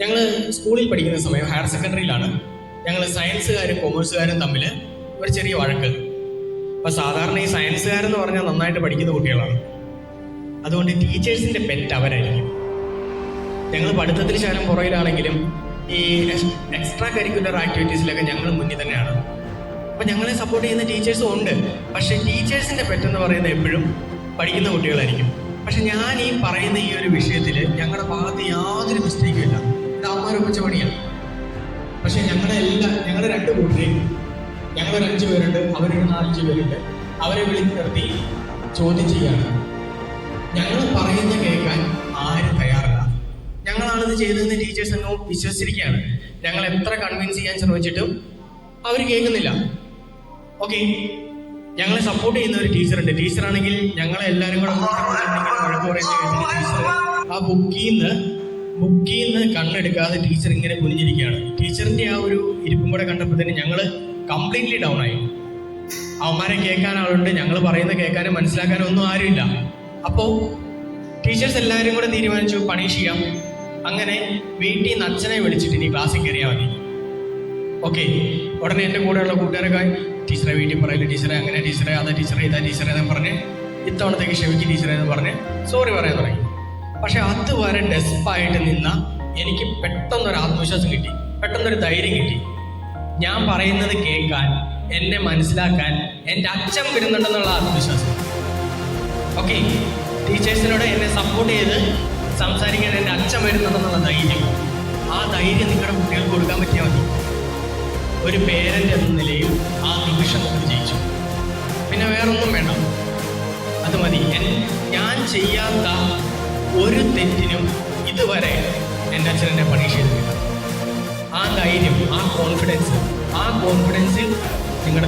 ഞങ്ങൾ സ്കൂളിൽ പഠിക്കുന്ന സമയം ഹയർ സെക്കൻഡറിയിലാണ്. ഞങ്ങൾ സയൻസുകാരും കൊമേഴ്സുകാരും തമ്മിൽ ഒരു ചെറിയ വഴക്ക്. അപ്പം സാധാരണ ഈ സയൻസുകാരെന്ന് പറഞ്ഞാൽ നന്നായിട്ട് പഠിക്കുന്ന കുട്ടികളാണ്. അതുകൊണ്ട് ടീച്ചേഴ്സിൻ്റെ പെറ്റ് അവരായിരിക്കും. ഞങ്ങൾ പഠിത്തത്തിൽ ശകലം പുറകിലാണെങ്കിലും ഈ എക്സ്ട്രാ കരിക്കുലർ ആക്ടിവിറ്റീസിലൊക്കെ ഞങ്ങൾ മുന്നിൽ തന്നെയാണ്. അപ്പം ഞങ്ങളെ സപ്പോർട്ട് ചെയ്യുന്ന ടീച്ചേഴ്സും ഉണ്ട്. പക്ഷേ ടീച്ചേഴ്സിൻ്റെ പെറ്റെന്ന് പറയുന്നത് എപ്പോഴും പഠിക്കുന്ന കുട്ടികളായിരിക്കും. പക്ഷെ ഞാൻ ഈ പറയുന്ന ഈ ഒരു വിഷയത്തിൽ ഞങ്ങളുടെ ഭാഗത്ത് യാതൊരു മിസ്റ്റേക്കും ഇല്ല. ഇത് അവന്മാരൊപ്പിച്ച പണിയാണ്. പക്ഷെ ഞങ്ങളുടെ രണ്ട് കൂട്ടരെയും, ഞങ്ങളൊരു 5 പേരുണ്ട്, അവരൊരു 4-5 പേരുണ്ട്, അവരെ വിളിച്ച് നിർത്തി ചോദ്യം ചെയ്യാണ്. ഞങ്ങൾ പറയുന്ന കേൾക്കാൻ ആരും തയ്യാറല്ല. ഞങ്ങളാണിത് ചെയ്തതെന്ന് ടീച്ചേഴ്സ് അങ്ങ് വിശ്വസിച്ചിരിക്കുകയാണ്. ഞങ്ങൾ എത്ര കൺവിൻസ് ചെയ്യാൻ ശ്രമിച്ചിട്ടും അവർ കേൾക്കുന്നില്ല. ഓക്കെ, ഞങ്ങളെ സപ്പോർട്ട് ചെയ്യുന്ന ഒരു ടീച്ചറുണ്ട്. ടീച്ചറാണെങ്കിൽ ഞങ്ങളെ എല്ലാവരും കൂടെ വഴക്ക് പറയുന്ന ടീച്ചർ ആ ബുക്കിൽ നിന്ന് കണ്ണെടുക്കാതെ ടീച്ചർ ഇങ്ങനെ കുനിഞ്ഞിരിക്കുകയാണ്. ടീച്ചറിന്റെ ആ ഒരു ഇരിപ്പും കൂടെ കണ്ടപ്പോഴത്തേന് ഞങ്ങൾ കംപ്ലീറ്റ്ലി ഡൗൺ ആയി. അവന്മാരെ കേൾക്കാൻ ആളുണ്ട്, ഞങ്ങൾ പറയുന്നത് കേൾക്കാനും മനസ്സിലാക്കാനും ഒന്നും ആരുമില്ല. അപ്പോൾ ടീച്ചേഴ്സ് എല്ലാവരും കൂടെ തീരുമാനിച്ചു പണിഷ് ചെയ്യാം. അങ്ങനെ വീട്ടിൽ നിന്ന് അച്ഛനെ വിളിച്ചിട്ട് ഇനി ക്ലാസ്സിൽ കയറിയാൽ മതി. ഓക്കെ, ഉടനെ എൻ്റെ കൂടെയുള്ള കൂട്ടുകാരൊക്കെ ടീച്ചറെ വീട്ടിൽ പറയില്ല, ടീച്ചറെ അങ്ങനെ, ടീച്ചറെ അതാ, ടീച്ചറെ ഇതാ, ടീച്ചറെ എന്ന് പറഞ്ഞ് ഇത്തവണത്തേക്ക് ക്ഷമിക്കും ടീച്ചറെ എന്ന് പറഞ്ഞ് സോറി പറയാൻ തുടങ്ങി. പക്ഷെ അതുവരെ ഡെസ്പായിട്ട് നിന്ന എനിക്ക് പെട്ടെന്നൊരു ആത്മവിശ്വാസം കിട്ടി, പെട്ടെന്നൊരു ധൈര്യം കിട്ടി. ഞാൻ പറയുന്നത് കേൾക്കാൻ, എന്നെ മനസ്സിലാക്കാൻ എൻ്റെ അച്ഛൻ വരുന്നുണ്ടെന്നുള്ള ആത്മവിശ്വാസം. ഓക്കെ, ടീച്ചേഴ്സിനോട് എന്നെ സപ്പോർട്ട് ചെയ്ത് സംസാരിക്കാൻ എൻ്റെ അച്ഛൻ വരുന്നുണ്ടെന്നുള്ള ധൈര്യം, ആ ധൈര്യം നിങ്ങളുടെ കുട്ടികൾക്ക് കൊടുക്കാൻ പറ്റിയാൽ മതി. ഒരു പേരൻ്റ് എന്ന നിലയിൽ ആ നിമിഷം നമുക്ക് ജയിച്ചു. പിന്നെ വേറൊന്നും വേണ്ട, അത് മതി. ഞാൻ ചെയ്യാത്ത ഒരു തെറ്റിനും ഇതുവരെ എൻ്റെ അച്ഛൻ എന്നെ പണിഷ് ചെയ്തിട്ടില്ല. ആ ധൈര്യം, ആ കോൺഫിഡൻസിൽ നിങ്ങളുടെ